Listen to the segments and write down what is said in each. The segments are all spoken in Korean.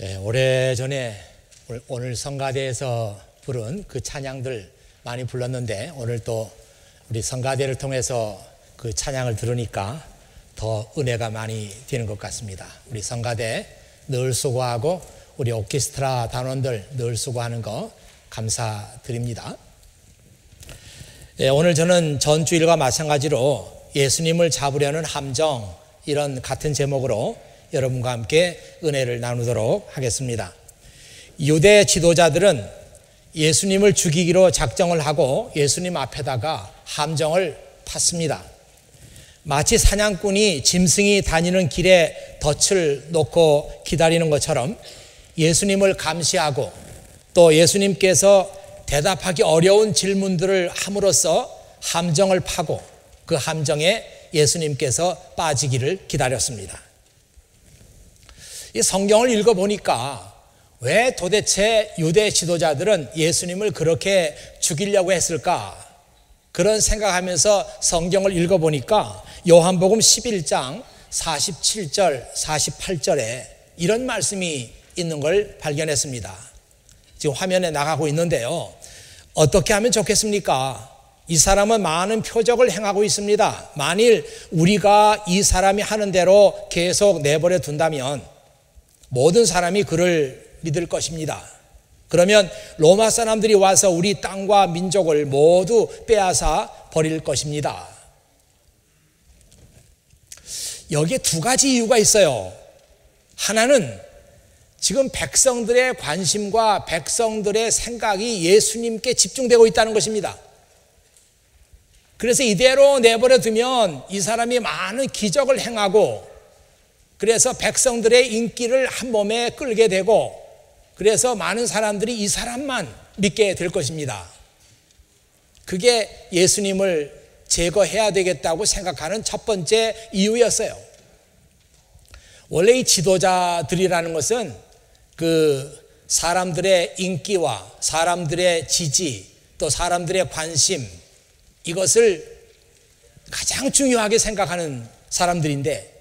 오래전에 오늘 성가대에서 부른 그 찬양들 많이 불렀는데 오늘 또 우리 성가대를 통해서 그 찬양을 들으니까 더 은혜가 많이 되는 것 같습니다. 우리 성가대 늘 수고하고 우리 오케스트라 단원들 늘 수고하는 거 감사드립니다. 오늘 저는 전주일과 마찬가지로 예수님을 잡으려는 함정, 이런 같은 제목으로 여러분과 함께 은혜를 나누도록 하겠습니다. 유대 지도자들은 예수님을 죽이기로 작정을 하고 예수님 앞에다가 함정을 탔습니다. 마치 사냥꾼이 짐승이 다니는 길에 덫을 놓고 기다리는 것처럼 예수님을 감시하고 또 예수님께서 대답하기 어려운 질문들을 함으로써 함정을 파고 그 함정에 예수님께서 빠지기를 기다렸습니다. 이 성경을 읽어보니까 왜 도대체 유대 지도자들은 예수님을 그렇게 죽이려고 했을까? 그런 생각하면서 성경을 읽어보니까 요한복음 11장 47절, 48절에 이런 말씀이 있는 걸 발견했습니다. 지금 화면에 나가고 있는데요. 어떻게 하면 좋겠습니까? 이 사람은 많은 표적을 행하고 있습니다. 만일 우리가 이 사람이 하는 대로 계속 내버려 둔다면 모든 사람이 그를 믿을 것입니다. 그러면 로마 사람들이 와서 우리 땅과 민족을 모두 빼앗아 버릴 것입니다. 여기에 두 가지 이유가 있어요. 하나는 지금 백성들의 관심과 백성들의 생각이 예수님께 집중되고 있다는 것입니다. 그래서 이대로 내버려 두면 이 사람이 많은 기적을 행하고 그래서 백성들의 인기를 한 몸에 끌게 되고 그래서 많은 사람들이 이 사람만 믿게 될 것입니다. 그게 예수님을 제거해야 되겠다고 생각하는 첫 번째 이유였어요. 원래 이 지도자들이라는 것은 그 사람들의 인기와 사람들의 지지 또 사람들의 관심, 이것을 가장 중요하게 생각하는 사람들인데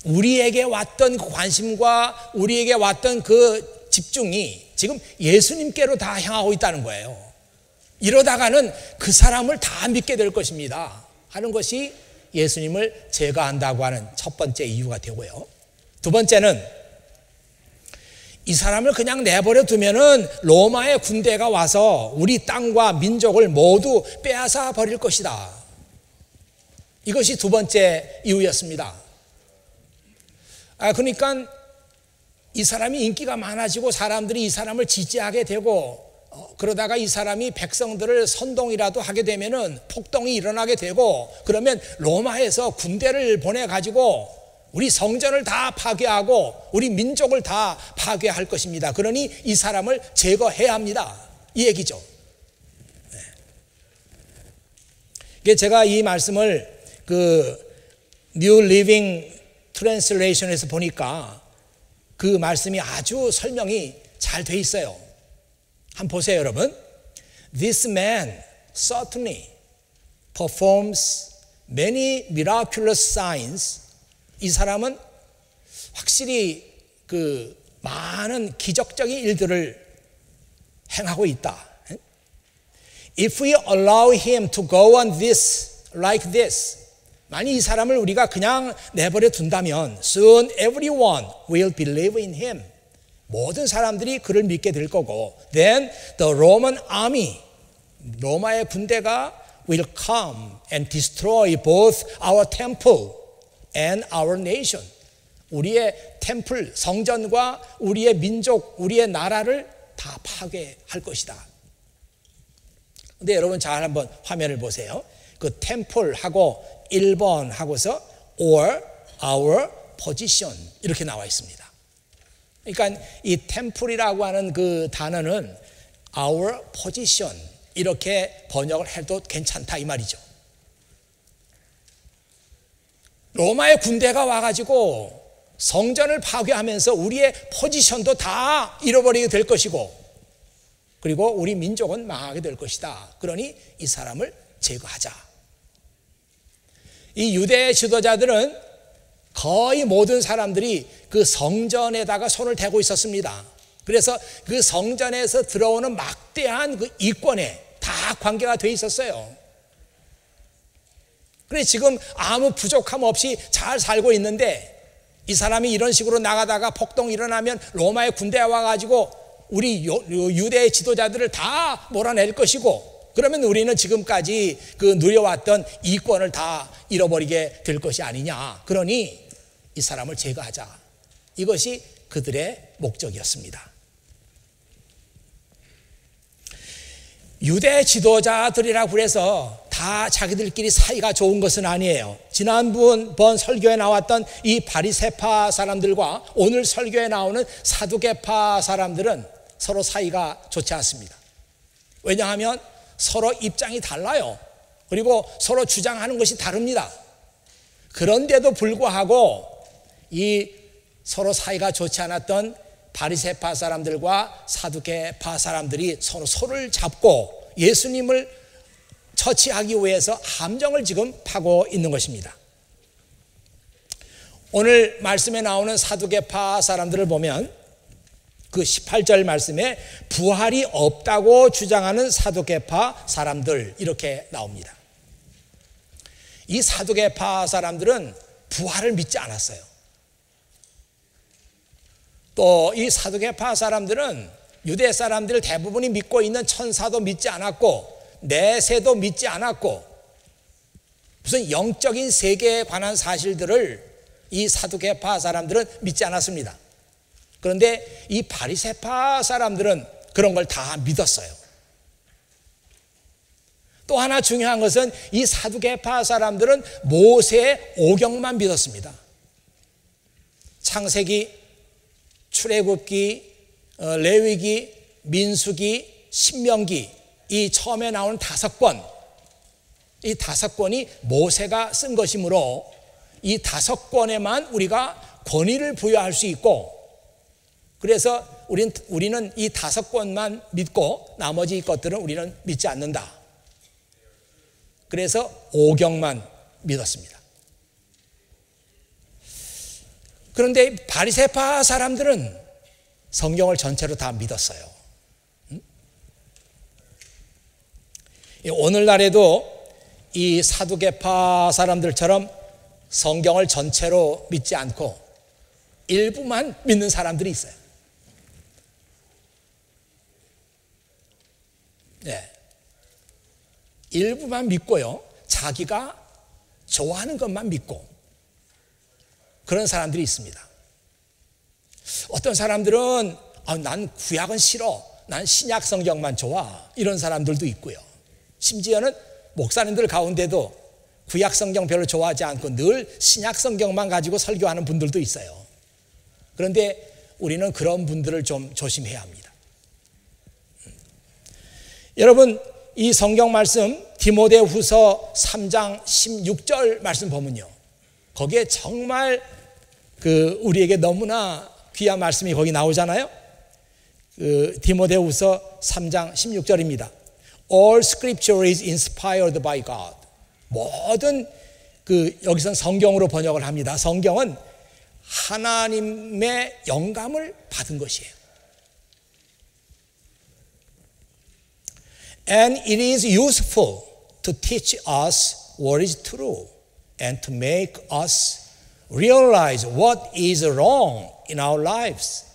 우리에게 왔던 그 관심과 우리에게 왔던 그 집중이 지금 예수님께로 다 향하고 있다는 거예요. 이러다가는 그 사람을 다 믿게 될 것입니다 하는 것이 예수님을 제거한다고 하는 첫 번째 이유가 되고요. 두 번째는 이 사람을 그냥 내버려 두면은 로마의 군대가 와서 우리 땅과 민족을 모두 빼앗아 버릴 것이다. 이것이 두 번째 이유였습니다. 그러니까 이 사람이 인기가 많아지고 사람들이 이 사람을 지지하게 되고 그러다가 이 사람이 백성들을 선동이라도 하게 되면은 폭동이 일어나게 되고 그러면 로마에서 군대를 보내가지고 우리 성전을 다 파괴하고 우리 민족을 다 파괴할 것입니다. 그러니 이 사람을 제거해야 합니다. 이 얘기죠. 네. 제가 이 말씀을 그 New Living Translation에서 보니까 그 말씀이 아주 설명이 잘 돼 있어요. 한번 보세요, 여러분. This man certainly performs many miraculous signs. 이 사람은 확실히 그 많은 기적적인 일들을 행하고 있다. If we allow him to go on this like this, 만약 이 사람을 우리가 그냥 내버려 둔다면 soon everyone will believe in him. 모든 사람들이 그를 믿게 될 거고 then the Roman army, 로마의 군대가 will come and destroy both our temple and our nation. 우리의 템플, 성전과 우리의 민족, 우리의 나라를 다 파괴할 것이다. 근데 여러분 잘 한번 화면을 보세요. 그 템플하고 1번 하고서 or our position 이렇게 나와 있습니다. 그러니까 이 템플이라고 하는 그 단어는 our position 이렇게 번역을 해도 괜찮다 이 말이죠. 로마의 군대가 와가지고 성전을 파괴하면서 우리의 포지션도 다 잃어버리게 될 것이고 그리고 우리 민족은 망하게 될 것이다. 그러니 이 사람을 제거하자. 이 유대 지도자들은 거의 모든 사람들이 그 성전에다가 손을 대고 있었습니다. 그래서 그 성전에서 들어오는 막대한 그 이권에 다 관계가 돼 있었어요. 그래 지금 아무 부족함 없이 잘 살고 있는데 이 사람이 이런 식으로 나가다가 폭동이 일어나면 로마의 군대가 와가지고 우리 유대의 지도자들을 다 몰아낼 것이고, 그러면 우리는 지금까지 그 누려왔던 이권을 다 잃어버리게 될 것이 아니냐. 그러니 이 사람을 제거하자. 이것이 그들의 목적이었습니다. 유대 지도자들이라고 해서 다 자기들끼리 사이가 좋은 것은 아니에요. 지난번 설교에 나왔던 이 바리새파 사람들과 오늘 설교에 나오는 사두개파 사람들은 서로 사이가 좋지 않습니다. 왜냐하면 서로 입장이 달라요. 그리고 서로 주장하는 것이 다릅니다. 그런데도 불구하고 이 서로 사이가 좋지 않았던 바리새파 사람들과 사두개파 사람들이 서로 손을 잡고 예수님을 처치하기 위해서 함정을 지금 파고 있는 것입니다. 오늘 말씀에 나오는 사두개파 사람들을 보면 그 18절 말씀에 부활이 없다고 주장하는 사두개파 사람들 이렇게 나옵니다. 이 사두개파 사람들은 부활을 믿지 않았어요. 또 이 사두개파 사람들은 유대 사람들 대부분이 믿고 있는 천사도 믿지 않았고 내세도 믿지 않았고 무슨 영적인 세계에 관한 사실들을 이 사두개파 사람들은 믿지 않았습니다. 그런데 이 바리새파 사람들은 그런 걸 다 믿었어요. 또 하나 중요한 것은 이 사두개파 사람들은 모세의 오경만 믿었습니다. 창세기, 출애굽기, 레위기, 민수기, 신명기 이 처음에 나오는 5권, 이 5권이 모세가 쓴 것이므로 이 5권에만 우리가 권위를 부여할 수 있고, 그래서 우리는 이 5권만 믿고 나머지 것들은 우리는 믿지 않는다. 그래서 오경만 믿었습니다. 그런데 바리새파 사람들은 성경을 전체로 다 믿었어요. 오늘날에도 이 사두개파 사람들처럼 성경을 전체로 믿지 않고 일부만 믿는 사람들이 있어요. 네. 일부만 믿고요, 자기가 좋아하는 것만 믿고 그런 사람들이 있습니다. 어떤 사람들은 난 구약은 싫어, 난 신약 성경만 좋아, 이런 사람들도 있고요. 심지어는 목사님들 가운데도 구약 성경 별로 좋아하지 않고 늘 신약 성경만 가지고 설교하는 분들도 있어요. 그런데 우리는 그런 분들을 좀 조심해야 합니다. 여러분, 이 성경 말씀 디모데후서 3장 16절 말씀 보면요, 거기에 정말 우리에게 너무나 귀한 말씀이 거기 나오잖아요. 디모데후서 3장 16절입니다. All scripture is inspired by God. 모든 여기선 성경으로 번역을 합니다. 성경은 하나님의 영감을 받은 것이에요. And it is useful to teach us what is true and to make us realize what is wrong in our lives.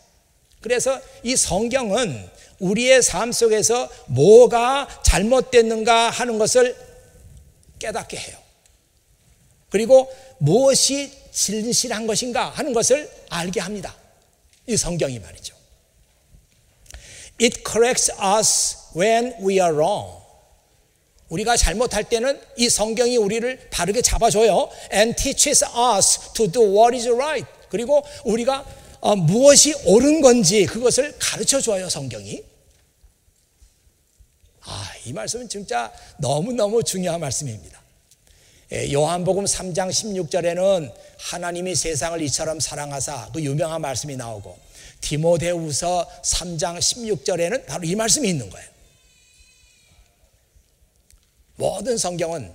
그래서 이 성경은 우리의 삶 속에서 뭐가 잘못됐는가 하는 것을 깨닫게 해요. 그리고 무엇이 진실한 것인가 하는 것을 알게 합니다. 이 성경이 말이죠. It corrects us when we are wrong. 우리가 잘못할 때는 이 성경이 우리를 바르게 잡아줘요. And teaches us to do what is right. 그리고 우리가 무엇이 옳은 건지 그것을 가르쳐줘요, 성경이. 이 말씀은 진짜 너무너무 중요한 말씀입니다. 요한복음 3장 16절에는 하나님이 세상을 이처럼 사랑하사, 그 유명한 말씀이 나오고, 디모데후서 3장 16절에는 바로 이 말씀이 있는 거예요. 모든 성경은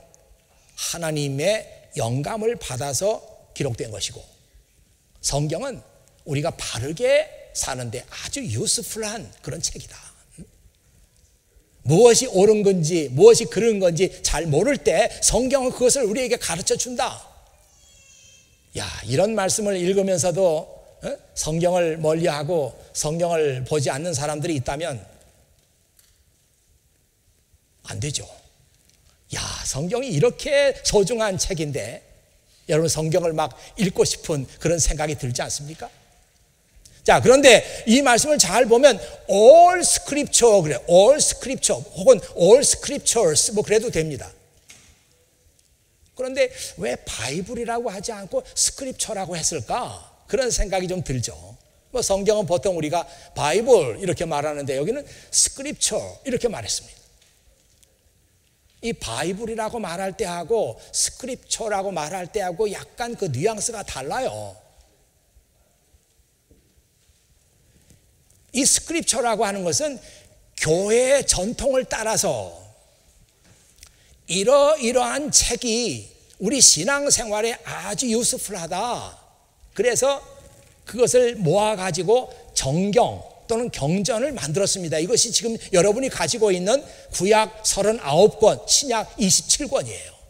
하나님의 영감을 받아서 기록된 것이고, 성경은 우리가 바르게 사는데 아주 유스풀한 그런 책이다. 무엇이 옳은 건지 무엇이 그른 건지 잘 모를 때 성경은 그것을 우리에게 가르쳐 준다. 야, 이런 말씀을 읽으면서도 성경을 멀리하고 성경을 보지 않는 사람들이 있다면 안 되죠. 야, 성경이 이렇게 소중한 책인데 여러분 성경을 막 읽고 싶은 그런 생각이 들지 않습니까? 자, 그런데 이 말씀을 잘 보면 all scripture 그래. all scripture 혹은 all scriptures 뭐 그래도 됩니다. 그런데 왜 바이블이라고 하지 않고 스크립처라고 했을까? 그런 생각이 좀 들죠. 뭐 성경은 보통 우리가 바이블 이렇게 말하는데 여기는 스크립처 이렇게 말했습니다. 이 바이블이라고 말할 때하고 스크립처라고 말할 때하고 약간 그 뉘앙스가 달라요. 이 스크립처라고 하는 것은 교회의 전통을 따라서 이러이러한 책이 우리 신앙생활에 아주 유스풀하다. 그래서 그것을 모아가지고 정경 또는 경전을 만들었습니다. 이것이 지금 여러분이 가지고 있는 구약 39권, 신약 27권이에요.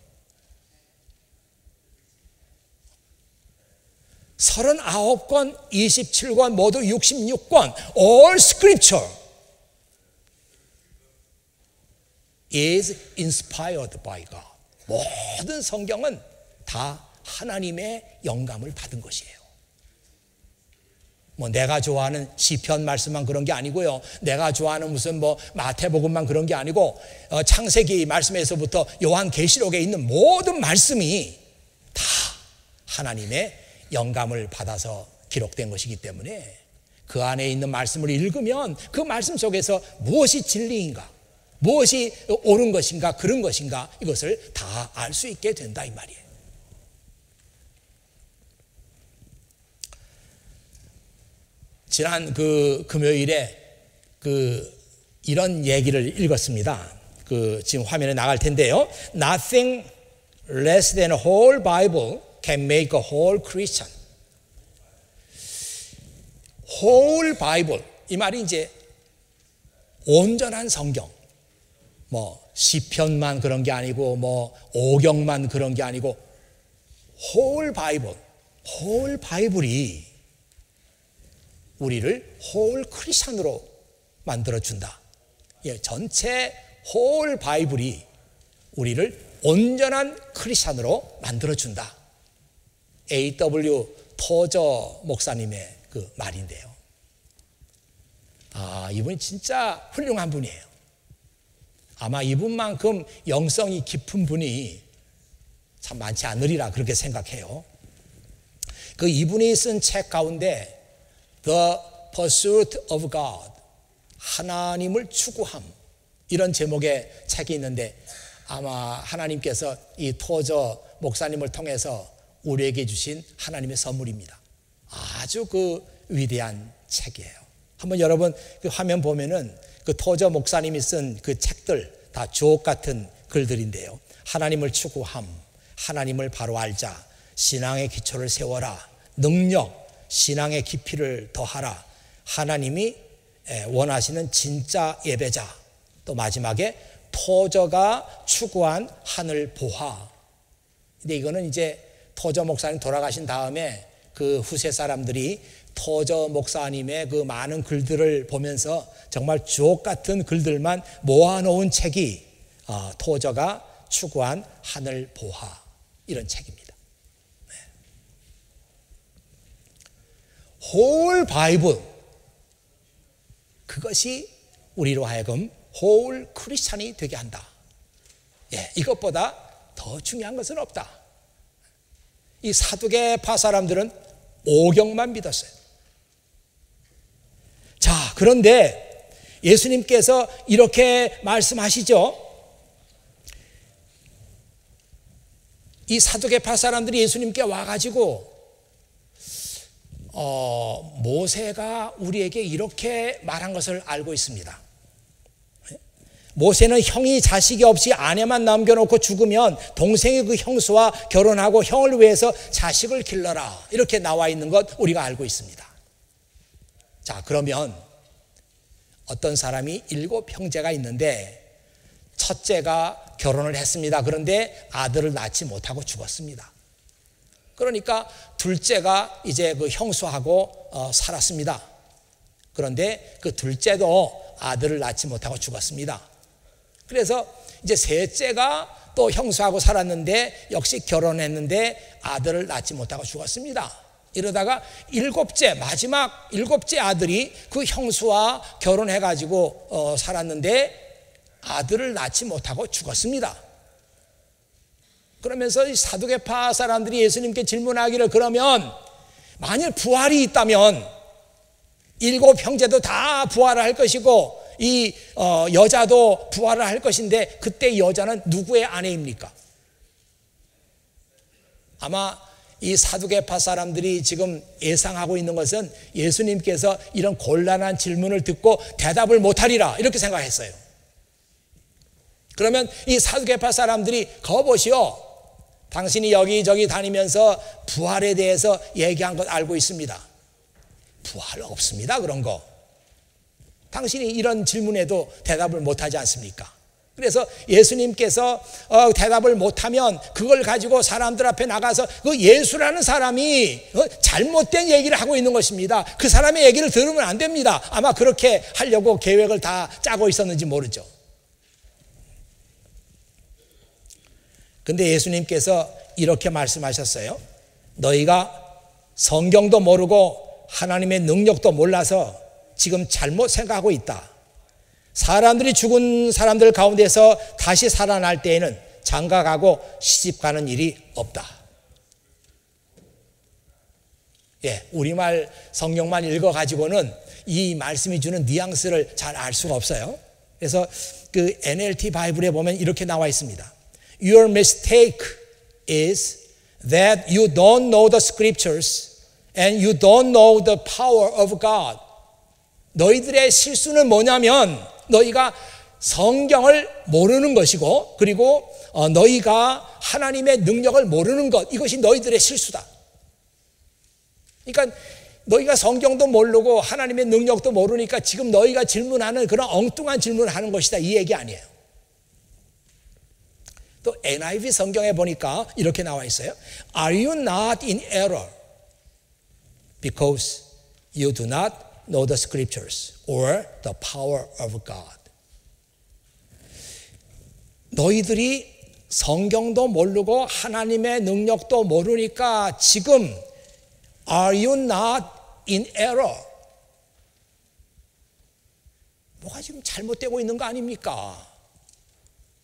39권, 27권, 모두 66권, all scripture is inspired by God. 모든 성경은 다 하나님의 영감을 받은 것이에요. 뭐 내가 좋아하는 시편 말씀만 그런 게 아니고요. 내가 좋아하는 무슨 뭐 마태복음만 그런 게 아니고 창세기 말씀에서부터 요한계시록에 있는 모든 말씀이 다 하나님의 영감을 받아서 기록된 것이기 때문에 그 안에 있는 말씀을 읽으면 그 말씀 속에서 무엇이 진리인가, 무엇이 옳은 것인가, 그런 것인가 이것을 다 알 수 있게 된다 이 말이에요. 지난 그 금요일에 이런 얘기를 읽었습니다. 지금 화면에 나갈 텐데요. Nothing less than a whole Bible can make a whole Christian. whole Bible 이 말이 이제 온전한 성경. 뭐 시편만 그런 게 아니고 뭐 오경만 그런 게 아니고 whole Bible, whole 바이블이 우리를 whole 크리스천으로 만들어준다. 예, 전체 whole 바이블이 우리를 온전한 크리스천으로 만들어준다. A.W. 토저 목사님의 그 말인데요. 아, 이분이 진짜 훌륭한 분이에요. 아마 이분만큼 영성이 깊은 분이 참 많지 않으리라 그렇게 생각해요. 그 이분이 쓴 책 가운데 The Pursuit of God, 하나님을 추구함 이런 제목의 책이 있는데 아마 하나님께서 이 토저 목사님을 통해서 우리에게 주신 하나님의 선물입니다. 아주 그 위대한 책이에요. 한번 여러분 그 화면 보면은 그 토저 목사님이 쓴 그 책들 다 주옥 같은 글들인데요. 하나님을 추구함, 하나님을 바로 알자, 신앙의 기초를 세워라, 능력, 신앙의 깊이를 더하라, 하나님이 원하시는 진짜 예배자, 또 마지막에 토저가 추구한 하늘 보화. 근데 이거는 이제 토저 목사님 돌아가신 다음에 그 후세 사람들이 토저 목사님의 그 많은 글들을 보면서 정말 주옥 같은 글들만 모아놓은 책이 토저가 추구한 하늘 보화 이런 책입니다. 네. whole 바이블, 그것이 우리로 하여금 whole 크리스찬이 되게 한다. 예, 이것보다 더 중요한 것은 없다. 이 사두개파 사람들은 오경만 믿었어요. 자, 그런데 예수님께서 이렇게 말씀하시죠. 이 사두개파 사람들이 예수님께 와가지고 모세가 우리에게 이렇게 말한 것을 알고 있습니다. 모세는 형이 자식이 없이 아내만 남겨놓고 죽으면 동생이 그 형수와 결혼하고 형을 위해서 자식을 길러라, 이렇게 나와 있는 것 우리가 알고 있습니다. 자, 그러면 어떤 사람이 7 형제가 있는데 첫째가 결혼을 했습니다. 그런데 아들을 낳지 못하고 죽었습니다. 그러니까 둘째가 이제 그 형수하고 살았습니다. 그런데 그 둘째도 아들을 낳지 못하고 죽었습니다. 그래서 이제 셋째가 또 형수하고 살았는데 역시 결혼했는데 아들을 낳지 못하고 죽었습니다. 이러다가 마지막 7째 아들이 그 형수와 결혼해가지고 살았는데 아들을 낳지 못하고 죽었습니다. 그러면서 이 사두개파 사람들이 예수님께 질문하기를, 그러면 만일 부활이 있다면 7 형제도 다 부활을 할 것이고 이 여자도 부활을 할 것인데 그때 여자는 누구의 아내입니까? 아마 이 사두개파 사람들이 지금 예상하고 있는 것은 예수님께서 이런 곤란한 질문을 듣고 대답을 못하리라, 이렇게 생각했어요. 그러면 이 사두개파 사람들이 거보시오, 당신이 여기저기 다니면서 부활에 대해서 얘기한 것 알고 있습니다. 부활 없습니다, 그런 거. 당신이 이런 질문에도 대답을 못하지 않습니까? 그래서 예수님께서 대답을 못하면 그걸 가지고 사람들 앞에 나가서 그 예수라는 사람이 잘못된 얘기를 하고 있는 것입니다. 그 사람의 얘기를 들으면 안 됩니다. 아마 그렇게 하려고 계획을 다 짜고 있었는지 모르죠. 근데 예수님께서 이렇게 말씀하셨어요. 너희가 성경도 모르고 하나님의 능력도 몰라서 지금 잘못 생각하고 있다. 사람들이 죽은 사람들 가운데서 다시 살아날 때에는 장가가고 시집가는 일이 없다. 예, 우리말 성경만 읽어가지고는 이 말씀이 주는 뉘앙스를 잘 알 수가 없어요. 그래서 그 NLT 바이블에 보면 이렇게 나와 있습니다. Your mistake is that you don't know the scriptures and you don't know the power of God. 너희들의 실수는 뭐냐면 너희가 성경을 모르는 것이고, 그리고 너희가 하나님의 능력을 모르는 것, 이것이 너희들의 실수다. 그러니까 너희가 성경도 모르고 하나님의 능력도 모르니까 지금 너희가 질문하는 그런 엉뚱한 질문을 하는 것이다, 이 얘기 아니에요. 또 NIV 성경에 보니까 이렇게 나와 있어요. Are you not in error because you do not know the scriptures or the power of God? 너희들이 성경도 모르고 하나님의 능력도 모르니까 지금 Are you not in error? 뭐가 지금 잘못되고 있는 거 아닙니까?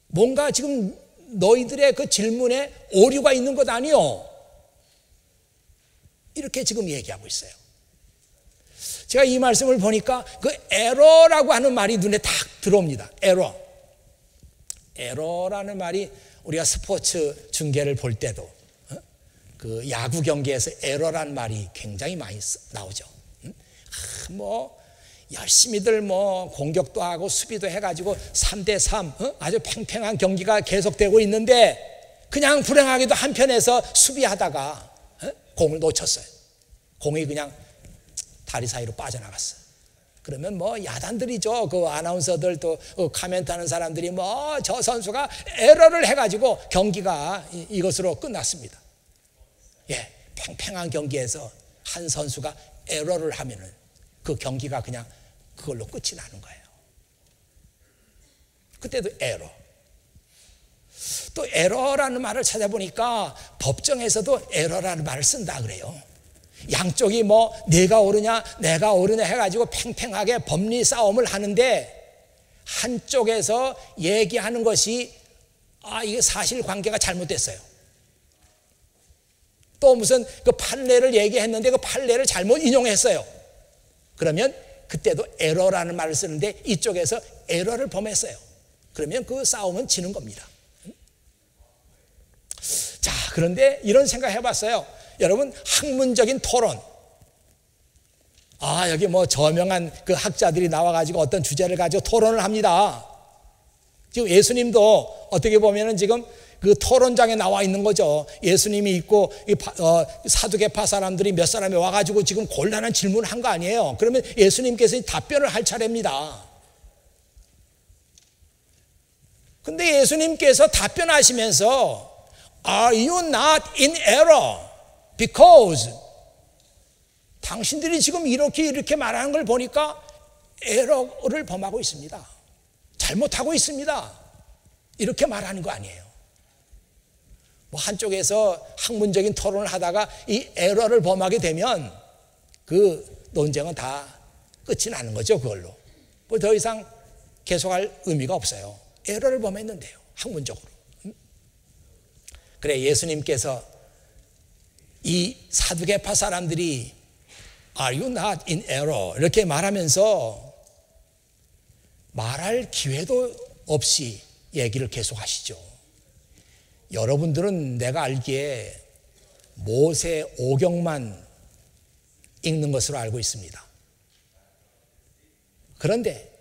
뭔가 지금 너희들의 그 질문에 오류가 있는 것 아니요? 이렇게 지금 얘기하고 있어요. 제가 이 말씀을 보니까 그 에러라고 하는 말이 눈에 딱 들어옵니다. 에러라는 말이 우리가 스포츠 중계를 볼 때도 그 야구 경기에서 에러라는 말이 굉장히 많이 나오죠. 뭐 열심히들 뭐 공격도 하고 수비도 해가지고 3대3 아주 팽팽한 경기가 계속되고 있는데 그냥 불행하게도 한편에서 수비하다가 공을 놓쳤어요. 공이 그냥 다리 사이로 빠져나갔어요. 그러면 뭐 야단들이죠. 그 아나운서들 또 카멘트 하는 사람들이 뭐 저 선수가 에러를 해가지고 경기가 이것으로 끝났습니다. 예, 팽팽한 경기에서 한 선수가 에러를 하면은 그 경기가 그냥 그걸로 끝이 나는 거예요. 그때도 에러. 또 에러라는 말을 찾아보니까 법정에서도 에러라는 말을 쓴다 그래요. 양쪽이 뭐 내가 옳으냐 내가 옳으냐 해가지고 팽팽하게 법리 싸움을 하는데 한쪽에서 얘기하는 것이 이게 사실관계가 잘못됐어요. 또 무슨 그 판례를 얘기했는데 그 판례를 잘못 인용했어요. 그러면 그때도 에러라는 말을 쓰는데 이쪽에서 에러를 범했어요. 그러면 그 싸움은 지는 겁니다. 자, 그런데 이런 생각 해봤어요. 여러분, 학문적인 토론. 여기 뭐 저명한 그 학자들이 나와가지고 어떤 주제를 가지고 토론을 합니다. 지금 예수님도 어떻게 보면은 지금 그 토론장에 나와 있는 거죠. 예수님이 있고 사두개파 사람들이 몇 사람이 와가지고 지금 곤란한 질문을 한 거 아니에요. 그러면 예수님께서 답변을 할 차례입니다. 근데 예수님께서 답변하시면서 Are you not in error? Because 당신들이 지금 이렇게 말하는 걸 보니까 에러를 범하고 있습니다. 잘못하고 있습니다. 이렇게 말하는 거 아니에요. 뭐 한쪽에서 학문적인 토론을 하다가 이 에러를 범하게 되면 그 논쟁은 다 끝이 나는 거죠. 그걸로 뭐 더 이상 계속할 의미가 없어요. 에러를 범했는데요, 학문적으로. 그래, 예수님께서 이 사두개파 사람들이 Are you not in error? 이렇게 말하면서 말할 기회도 없이 얘기를 계속하시죠. 여러분들은 내가 알기에 모세 오경만 읽는 것으로 알고 있습니다. 그런데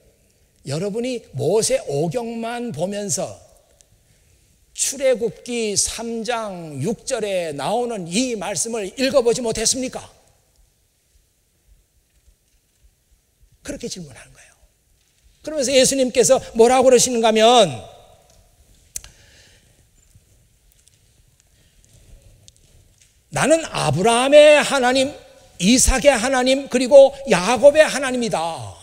여러분이 모세 오경만 보면서 출애굽기 3장 6절에 나오는 이 말씀을 읽어보지 못했습니까? 그렇게 질문하는 거예요. 그러면서 예수님께서 뭐라고 그러시는가 하면 나는 아브라함의 하나님, 이삭의 하나님, 그리고 야곱의 하나님이다.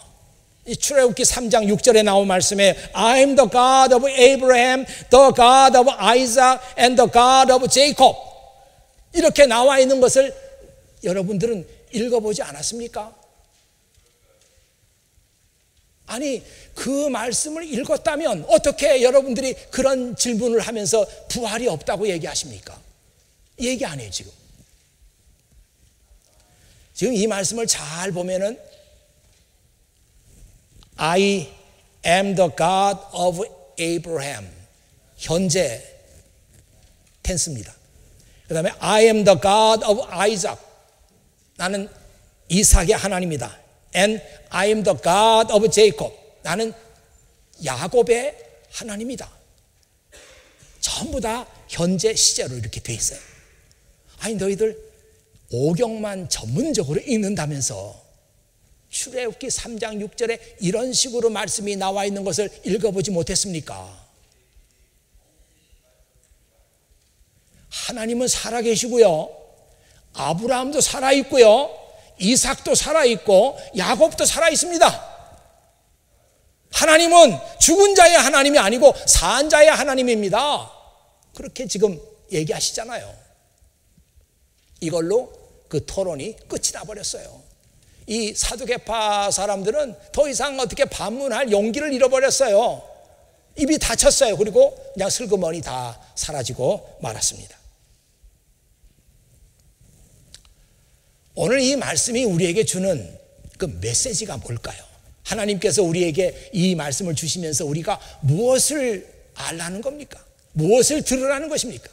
이 출애굽기 3장 6절에 나온 말씀에 I am the God of Abraham, the God of Isaac, and the God of Jacob 이렇게 나와 있는 것을 여러분들은 읽어보지 않았습니까? 아니, 그 말씀을 읽었다면 어떻게 여러분들이 그런 질문을 하면서 부활이 없다고 얘기하십니까? 얘기 안 해요. 지금 이 말씀을 잘 보면은 I am the God of Abraham 현재 텐스입니다. 그 다음에 I am the God of Isaac 나는 이삭의 하나님이다. And I am the God of Jacob 나는 야곱의 하나님이다. 전부 다 현재 시제로 이렇게 돼 있어요. 아니, 너희들 오경만 전문적으로 읽는다면서 출애굽기 3장 6절에 이런 식으로 말씀이 나와 있는 것을 읽어보지 못했습니까? 하나님은 살아계시고요, 아브라함도 살아있고요, 이삭도 살아있고 야곱도 살아있습니다. 하나님은 죽은 자의 하나님이 아니고 산 자의 하나님입니다. 그렇게 지금 얘기하시잖아요. 이걸로 그 토론이 끝이 나버렸어요. 이 사두개파 사람들은 더 이상 어떻게 반문할 용기를 잃어버렸어요. 입이 닫혔어요. 그리고 그냥 슬그머니 다 사라지고 말았습니다. 오늘 이 말씀이 우리에게 주는 그 메시지가 뭘까요? 하나님께서 우리에게 이 말씀을 주시면서 우리가 무엇을 알라는 겁니까? 무엇을 들으라는 것입니까?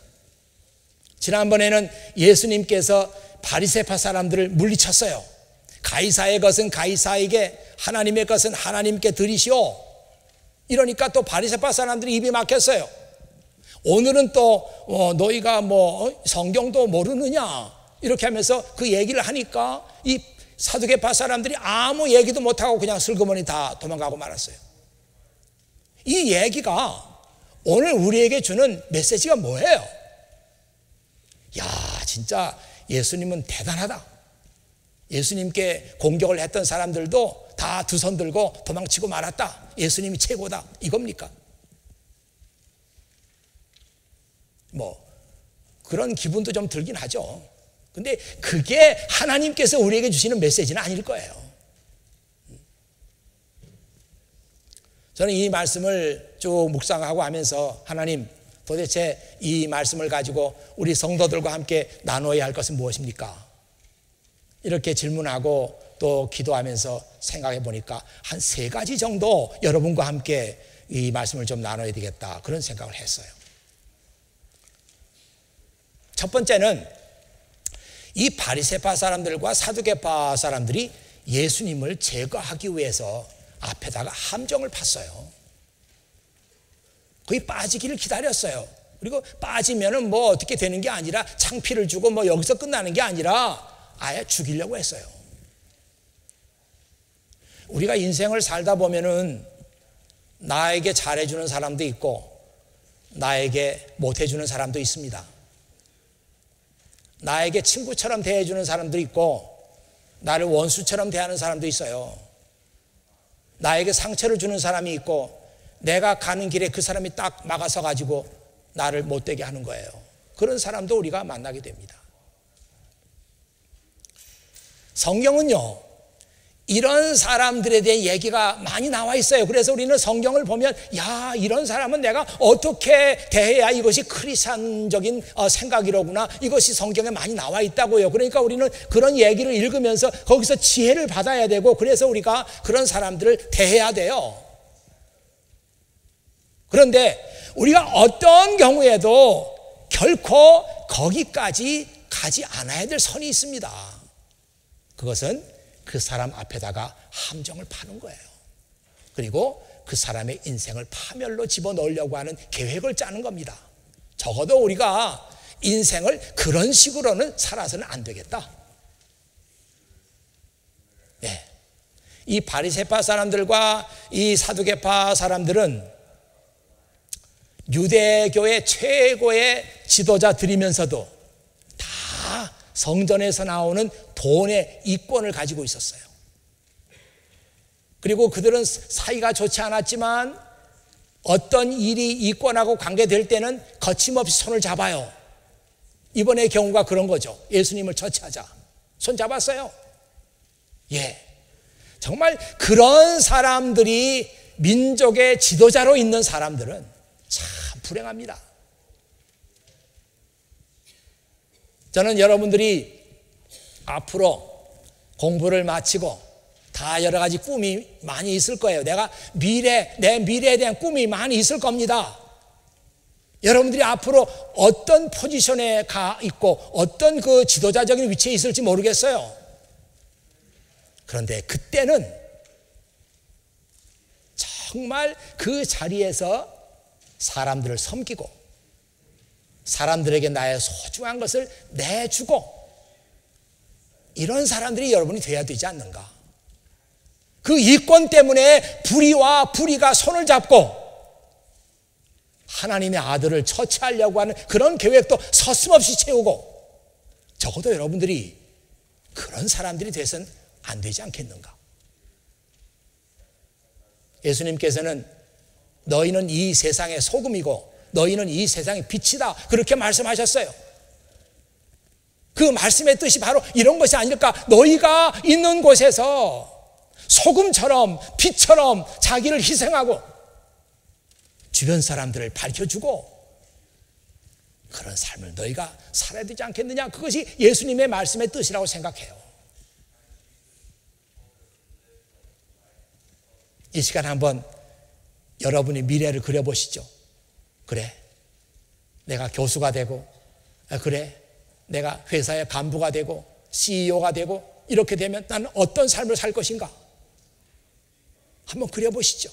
지난번에는 예수님께서 바리새파 사람들을 물리쳤어요. 가이사의 것은 가이사에게, 하나님의 것은 하나님께 드리시오. 이러니까 또 바리새파 사람들이 입이 막혔어요. 오늘은 또 너희가 뭐 성경도 모르느냐 이렇게 하면서 그 얘기를 하니까 이 사두개파 사람들이 아무 얘기도 못하고 그냥 슬그머니 다 도망가고 말았어요. 이 얘기가 오늘 우리에게 주는 메시지가 뭐예요? 야, 진짜 예수님은 대단하다. 예수님께 공격을 했던 사람들도 다 두 손 들고 도망치고 말았다. 예수님이 최고다. 이겁니까? 뭐 그런 기분도 좀 들긴 하죠. 근데 그게 하나님께서 우리에게 주시는 메시지는 아닐 거예요. 저는 이 말씀을 쭉 묵상하고 하면서 하나님, 도대체 이 말씀을 가지고 우리 성도들과 함께 나눠야 할 것은 무엇입니까? 이렇게 질문하고 또 기도하면서 생각해 보니까 한 3가지 정도 여러분과 함께 이 말씀을 좀 나눠야 되겠다, 그런 생각을 했어요. 첫 번째는 이 바리새파 사람들과 사두개파 사람들이 예수님을 제거하기 위해서 앞에다가 함정을 팠어요. 거의 빠지기를 기다렸어요. 그리고 빠지면은 뭐 어떻게 되는 게 아니라 창피를 주고 뭐 여기서 끝나는 게 아니라 아예 죽이려고 했어요. 우리가 인생을 살다 보면은 나에게 잘해주는 사람도 있고 나에게 못해주는 사람도 있습니다. 나에게 친구처럼 대해주는 사람도 있고 나를 원수처럼 대하는 사람도 있어요. 나에게 상처를 주는 사람이 있고 내가 가는 길에 그 사람이 딱 막아서 가지고 나를 못되게 하는 거예요. 그런 사람도 우리가 만나게 됩니다. 성경은요, 이런 사람들에 대한 얘기가 많이 나와 있어요. 그래서 우리는 성경을 보면 야, 이런 사람은 내가 어떻게 대해야 이것이 크리스찬적인 생각이로구나, 이것이 성경에 많이 나와 있다고요. 그러니까 우리는 그런 얘기를 읽으면서 거기서 지혜를 받아야 되고, 그래서 우리가 그런 사람들을 대해야 돼요. 그런데 우리가 어떤 경우에도 결코 거기까지 가지 않아야 될 선이 있습니다. 그것은 그 사람 앞에다가 함정을 파는 거예요. 그리고 그 사람의 인생을 파멸로 집어넣으려고 하는 계획을 짜는 겁니다. 적어도 우리가 인생을 그런 식으로는 살아서는 안 되겠다. 예. 이 바리새파 사람들과 이 사두개파 사람들은 유대교의 최고의 지도자들이면서도 다 성전에서 나오는 돈의 이권을 가지고 있었어요. 그리고 그들은 사이가 좋지 않았지만 어떤 일이 이권하고 관계될 때는 거침없이 손을 잡아요. 이번의 경우가 그런 거죠. 예수님을 처치하자 손 잡았어요. 예, 정말 그런 사람들이 민족의 지도자로 있는 사람들은 참 불행합니다. 저는 여러분들이 앞으로 공부를 마치고 다 여러 가지 꿈이 많이 있을 거예요. 내 미래에 대한 꿈이 많이 있을 겁니다. 여러분들이 앞으로 어떤 포지션에 가 있고 어떤 그 지도자적인 위치에 있을지 모르겠어요. 그런데 그때는 정말 그 자리에서 사람들을 섬기고 사람들에게 나의 소중한 것을 내주고 이런 사람들이 여러분이 돼야 되지 않는가. 그 이권 때문에 불의가 손을 잡고 하나님의 아들을 처치하려고 하는 그런 계획도 서슴없이 채우고, 적어도 여러분들이 그런 사람들이 돼서는 안 되지 않겠는가. 예수님께서는 너희는 이 세상의 소금이고 너희는 이 세상의 빛이다, 그렇게 말씀하셨어요. 그 말씀의 뜻이 바로 이런 것이 아닐까. 너희가 있는 곳에서 소금처럼 빛처럼 자기를 희생하고 주변 사람들을 밝혀주고 그런 삶을 너희가 살아야 되지 않겠느냐. 그것이 예수님의 말씀의 뜻이라고 생각해요. 이 시간 한번 여러분이 미래를 그려보시죠. 그래, 내가 교수가 되고, 그래, 내가 회사의 간부가 되고 CEO가 되고 이렇게 되면 나는 어떤 삶을 살 것인가 한번 그려보시죠.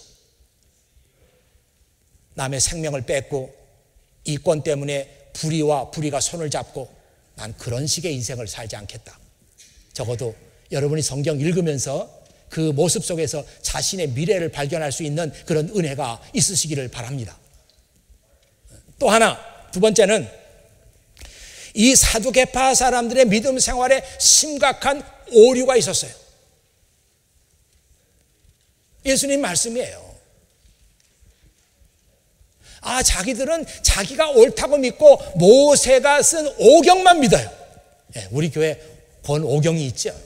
남의 생명을 뺏고 이권 때문에 불의가 손을 잡고 난 그런 식의 인생을 살지 않겠다. 적어도 여러분이 성경 읽으면서 그 모습 속에서 자신의 미래를 발견할 수 있는 그런 은혜가 있으시기를 바랍니다. 또 하나, 두 번째는 이 사두개파 사람들의 믿음 생활에 심각한 오류가 있었어요. 예수님 말씀이에요. 자기들은 자기가 옳다고 믿고 모세가 쓴 오경만 믿어요. 우리 교회 권오경이 있죠.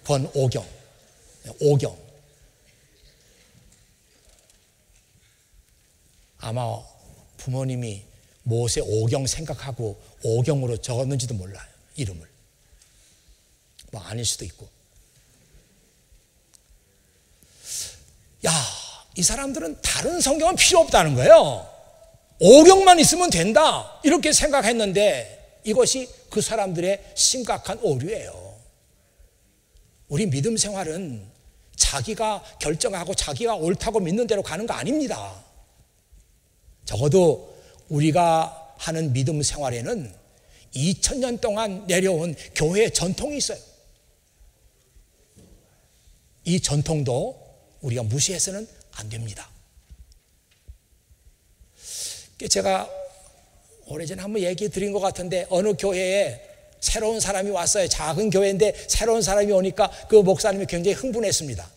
권오경. 오경. 아마 부모님이 모세 오경 생각하고 오경으로 적었는지도 몰라요. 이름을. 뭐 아닐 수도 있고. 이 사람들은 다른 성경은 필요 없다는 거예요. 오경만 있으면 된다, 이렇게 생각했는데 이것이 그 사람들의 심각한 오류예요. 우리 믿음 생활은 자기가 결정하고 자기가 옳다고 믿는 대로 가는 거 아닙니다. 적어도 우리가 하는 믿음 생활에는 2000년 동안 내려온 교회의 전통이 있어요. 이 전통도 우리가 무시해서는 안 됩니다. 제가 오래전에 한번 얘기 드린 것 같은데 어느 교회에 새로운 사람이 왔어요. 작은 교회인데 새로운 사람이 오니까 그 목사님이 굉장히 흥분했습니다.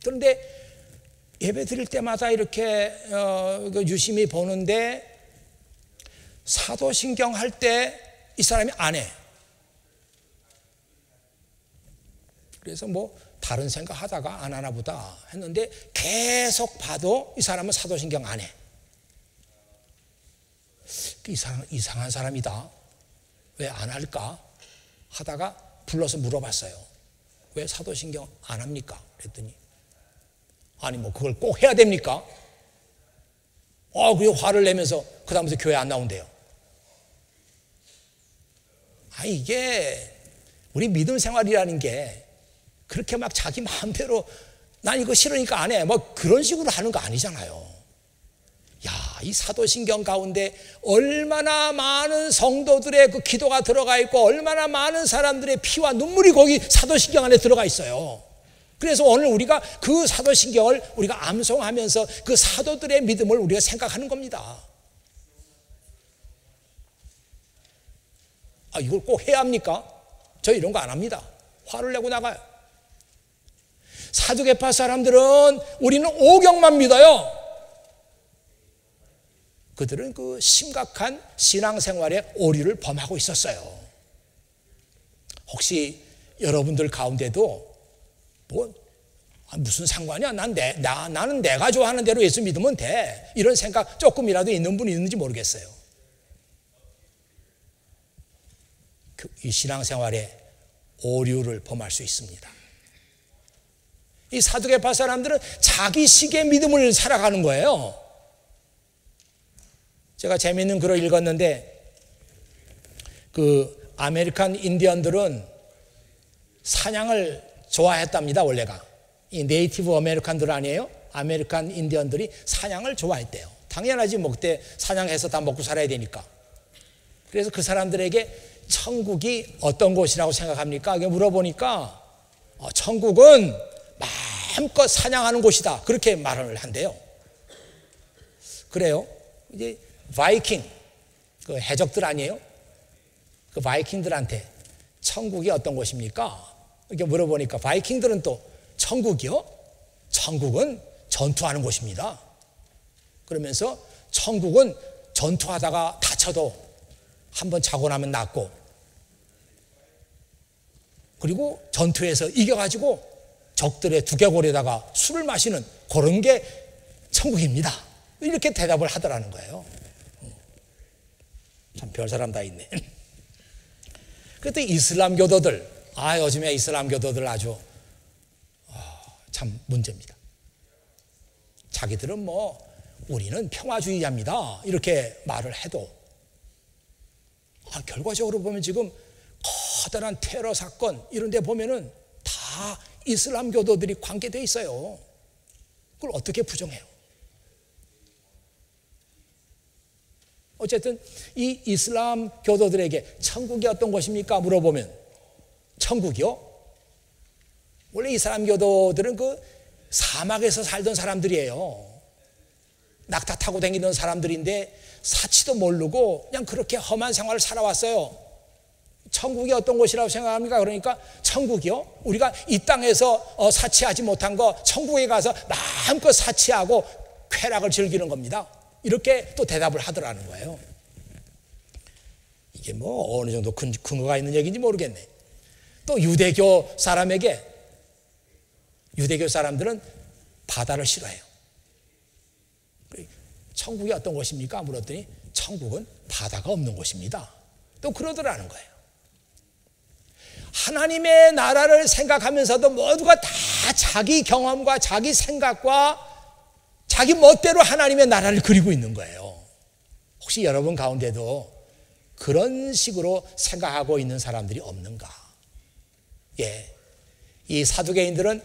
그런데 예배 드릴 때마다 이렇게 유심히 보는데 사도신경 할 때 이 사람이 안 해. 그래서 뭐 다른 생각 하다가 안 하나 보다 했는데 계속 봐도 이 사람은 사도신경 안 해. 이상한 사람이다. 왜 안 할까? 하다가 불러서 물어봤어요. 왜 사도신경 안 합니까? 그랬더니 아니 뭐 그걸 꼭 해야 됩니까? 그 화를 내면서 그 다음부터 교회 안 나온대요. 이게 우리 믿음 생활이라는 게 그렇게 막 자기 마음대로 난 이거 싫으니까 안 해. 뭐 그런 식으로 하는 거 아니잖아요. 이 사도신경 가운데 얼마나 많은 성도들의 그 기도가 들어가 있고 얼마나 많은 사람들의 피와 눈물이 거기 사도신경 안에 들어가 있어요. 그래서 오늘 우리가 그 사도신경을 우리가 암송하면서 그 사도들의 믿음을 우리가 생각하는 겁니다. 이걸 꼭 해야 합니까? 저 이런 거 안 합니다. 화를 내고 나가요. 사두개파 사람들은 우리는 오경만 믿어요. 그들은 그 심각한 신앙생활에 오류를 범하고 있었어요. 혹시 여러분들 가운데도 무슨 상관이야? 나는 내가 좋아하는 대로 예수 믿으면 돼. 이런 생각 조금이라도 있는 분이 있는지 모르겠어요. 이 신앙생활에 오류를 범할 수 있습니다. 이 사두개파 사람들은 자기식의 믿음을 살아가는 거예요. 제가 재미있는 글을 읽었는데 그 아메리칸 인디언들은 사냥을 좋아했답니다. 원래가 이 네이티브 아메리칸들 아니에요? 아메리칸 인디언들이 사냥을 좋아했대요. 당연하지 뭐 그때 사냥해서 다 먹고 살아야 되니까. 그래서 그 사람들에게 천국이 어떤 곳이라고 생각합니까? 물어보니까 천국은 마음껏 사냥하는 곳이다. 그렇게 말을 한대요. 그래요. 이제 바이킹 그 해적들 아니에요? 그 바이킹들한테 천국이 어떤 곳입니까? 이렇게 물어보니까 바이킹들은 또 천국이요? 천국은 전투하는 곳입니다. 그러면서 천국은 전투하다가 다쳐도 한번 자고 나면 낫고 그리고 전투에서 이겨가지고 적들의 두개골에다가 술을 마시는 그런 게 천국입니다. 이렇게 대답을 하더라는 거예요. 참 별 사람 다 있네. 그때 이슬람 교도들, 요즘에 이슬람 교도들 아주 참 문제입니다. 자기들은 뭐 우리는 평화주의자입니다. 이렇게 말을 해도 결과적으로 보면 지금 커다란 테러 사건 이런 데 보면은 다 이슬람 교도들이 관계되어 있어요. 그걸 어떻게 부정해요? 어쨌든 이 이슬람 교도들에게 천국이 어떤 곳입니까? 물어보면 천국이요? 원래 이슬람 교도들은 그 사막에서 살던 사람들이에요. 낙타 타고 다니던 사람들인데 사치도 모르고 그냥 그렇게 험한 생활을 살아왔어요. 천국이 어떤 곳이라고 생각합니까? 그러니까 천국이요? 우리가 이 땅에서 사치하지 못한 거 천국에 가서 마음껏 사치하고 쾌락을 즐기는 겁니다. 이렇게 또 대답을 하더라는 거예요. 이게 뭐 어느 정도 근거가 있는 얘기인지 모르겠네. 또 유대교 사람들은 바다를 싫어해요. 천국이 어떤 곳입니까? 물었더니 천국은 바다가 없는 곳입니다. 또 그러더라는 거예요. 하나님의 나라를 생각하면서도 모두가 다 자기 경험과 자기 생각과 자기 멋대로 하나님의 나라를 그리고 있는 거예요. 혹시 여러분 가운데도 그런 식으로 생각하고 있는 사람들이 없는가? 이 사두개인들은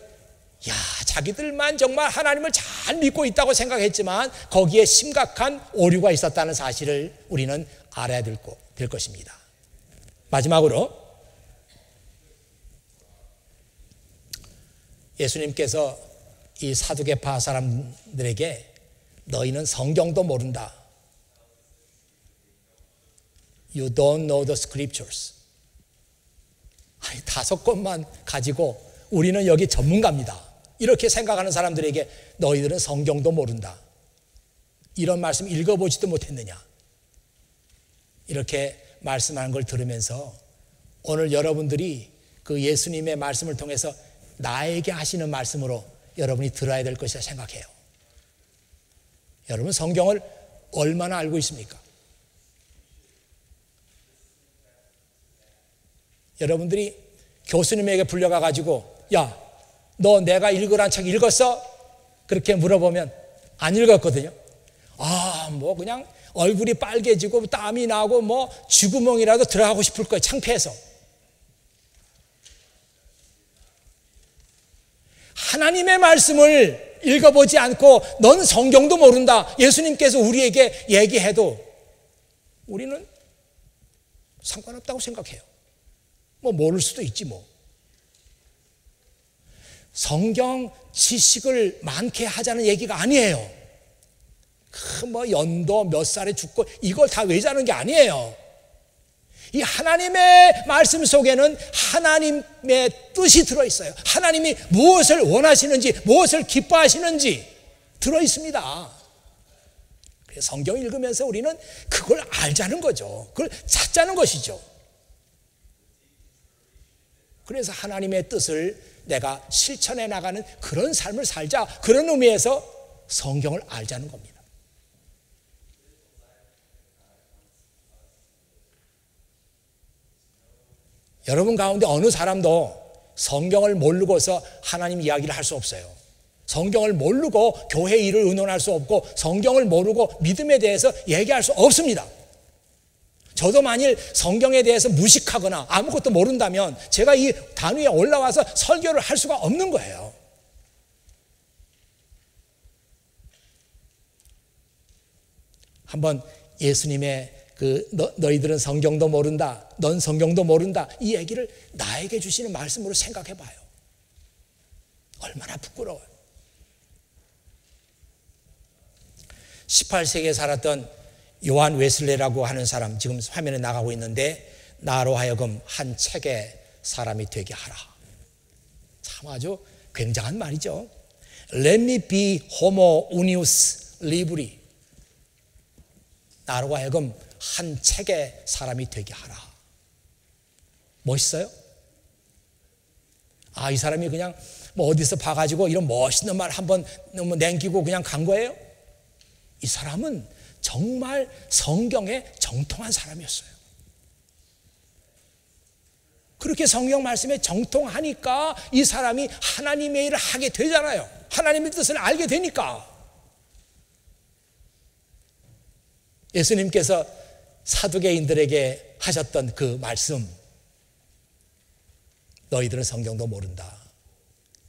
자기들만 정말 하나님을 잘 잘 믿고 있다고 생각했지만 거기에 심각한 오류가 있었다는 사실을 우리는 알아야 될 것입니다. 마지막으로 예수님께서 이 사두개파 사람들에게 너희는 성경도 모른다. You don't know the scriptures. 아니, 5권만 가지고 우리는 여기 전문가입니다. 이렇게 생각하는 사람들에게 너희들은 성경도 모른다. 이런 말씀 읽어보지도 못했느냐. 이렇게 말씀하는 걸 들으면서 오늘 여러분들이 그 예수님의 말씀을 통해서 나에게 하시는 말씀으로 여러분이 들어야 될 것이라 생각해요. 여러분 성경을 얼마나 알고 있습니까? 여러분들이 교수님에게 불려가 가지고 야, 너 내가 읽으란 책 읽었어? 그렇게 물어보면 안 읽었거든요. 뭐 그냥 얼굴이 빨개지고 땀이 나고 뭐 쥐구멍이라도 들어가고 싶을 거예요. 창피해서. 하나님의 말씀을 읽어보지 않고 넌 성경도 모른다. 예수님께서 우리에게 얘기해도 우리는 상관없다고 생각해요. 뭐 모를 수도 있지 뭐. 성경 지식을 많게 하자는 얘기가 아니에요. 그 뭐 연도 몇 살에 죽고 이걸 다 외자는 게 아니에요. 이 하나님의 말씀 속에는 하나님의 뜻이 들어있어요. 하나님이 무엇을 원하시는지 무엇을 기뻐하시는지 들어있습니다. 그래서 성경 읽으면서 우리는 그걸 알자는 거죠. 그걸 찾자는 것이죠. 그래서 하나님의 뜻을 내가 실천해 나가는 그런 삶을 살자. 그런 의미에서 성경을 알자는 겁니다. 여러분 가운데 어느 사람도 성경을 모르고서 하나님 이야기를 할 수 없어요. 성경을 모르고 교회 일을 의논할 수 없고 성경을 모르고 믿음에 대해서 얘기할 수 없습니다. 저도 만일 성경에 대해서 무식하거나 아무것도 모른다면 제가 이 단위에 올라와서 설교를 할 수가 없는 거예요. 한번 예수님의 너희들은 성경도 모른다. 넌 성경도 모른다. 이 얘기를 나에게 주시는 말씀으로 생각해 봐요. 얼마나 부끄러워요. 18세기에 살았던 요한 웨슬레라고 하는 사람 지금 화면에 나가고 있는데 나로 하여금 한 책의 사람이 되게 하라. 참 아주 굉장한 말이죠. Let me be homo unius libri. 나로 하여금 한 책의 사람이 되게 하라. 멋있어요? 이 사람이 그냥 뭐 어디서 봐가지고 이런 멋있는 말 한번 남기고 그냥 간 거예요? 이 사람은 정말 성경에 정통한 사람이었어요. 그렇게 성경 말씀에 정통하니까 이 사람이 하나님의 일을 하게 되잖아요. 하나님의 뜻을 알게 되니까. 예수님께서 사두개인들에게 하셨던 그 말씀, 너희들은 성경도 모른다.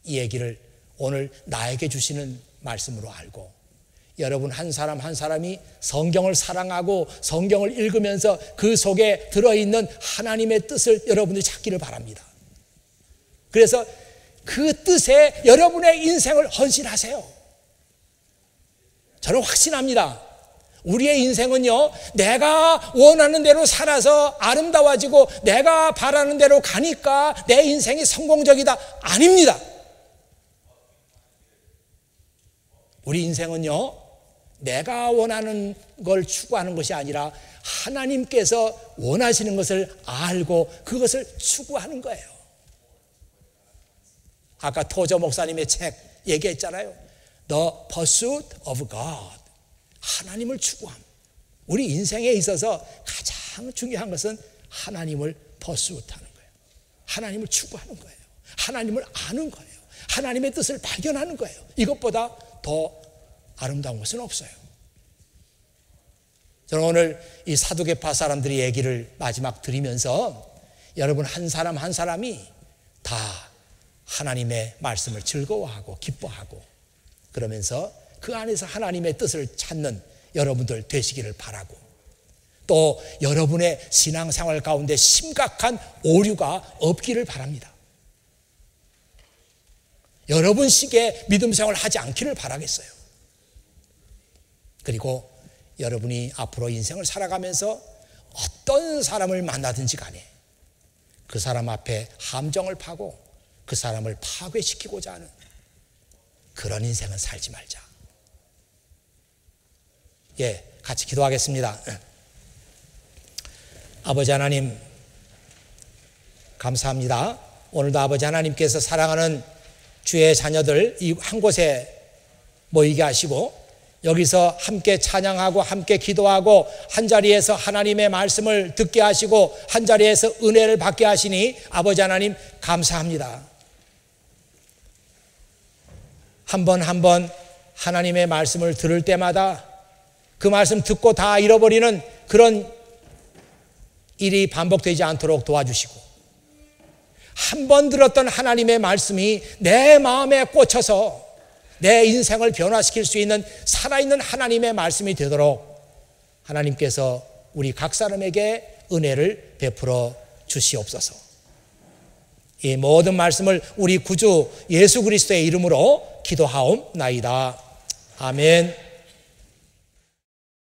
이 얘기를 오늘 나에게 주시는 말씀으로 알고 여러분 한 사람 한 사람이 성경을 사랑하고 성경을 읽으면서 그 속에 들어있는 하나님의 뜻을 여러분들이 찾기를 바랍니다. 그래서 그 뜻에 여러분의 인생을 헌신하세요. 저는 확신합니다. 우리의 인생은요, 내가 원하는 대로 살아서 아름다워지고 내가 바라는 대로 가니까 내 인생이 성공적이다. 아닙니다. 우리 인생은요, 내가 원하는 걸 추구하는 것이 아니라 하나님께서 원하시는 것을 알고 그것을 추구하는 거예요. 아까 토저 목사님의 책 얘기했잖아요. The Pursuit of God. 하나님을 추구함. 우리 인생에 있어서 가장 중요한 것은 하나님을 pursuit하는 거예요. 하나님을 추구하는 거예요. 하나님을 아는 거예요. 하나님의 뜻을 발견하는 거예요. 이것보다 더 아름다운 것은 없어요. 저는 오늘 이 사두개파 사람들의 얘기를 마지막 드리면서 여러분 한 사람 한 사람이 다 하나님의 말씀을 즐거워하고 기뻐하고 그러면서 그 안에서 하나님의 뜻을 찾는 여러분들 되시기를 바라고, 또 여러분의 신앙생활 가운데 심각한 오류가 없기를 바랍니다. 여러분식의 믿음생활을 하지 않기를 바라겠어요. 그리고 여러분이 앞으로 인생을 살아가면서 어떤 사람을 만나든지 간에 그 사람 앞에 함정을 파고 그 사람을 파괴시키고자 하는 그런 인생은 살지 말자. 예, 같이 기도하겠습니다. 아버지 하나님, 감사합니다. 오늘도 아버지 하나님께서 사랑하는 주의 자녀들 이 한 곳에 모이게 하시고 여기서 함께 찬양하고 함께 기도하고 한 자리에서 하나님의 말씀을 듣게 하시고 한 자리에서 은혜를 받게 하시니 아버지 하나님 감사합니다. 한 번 한 번 하나님의 말씀을 들을 때마다 그 말씀 듣고 다 잃어버리는 그런 일이 반복되지 않도록 도와주시고, 한 번 들었던 하나님의 말씀이 내 마음에 꽂혀서 내 인생을 변화시킬 수 있는 살아있는 하나님의 말씀이 되도록 하나님께서 우리 각 사람에게 은혜를 베풀어 주시옵소서. 이 모든 말씀을 우리 구주 예수 그리스도의 이름으로 기도하옵나이다. 아멘.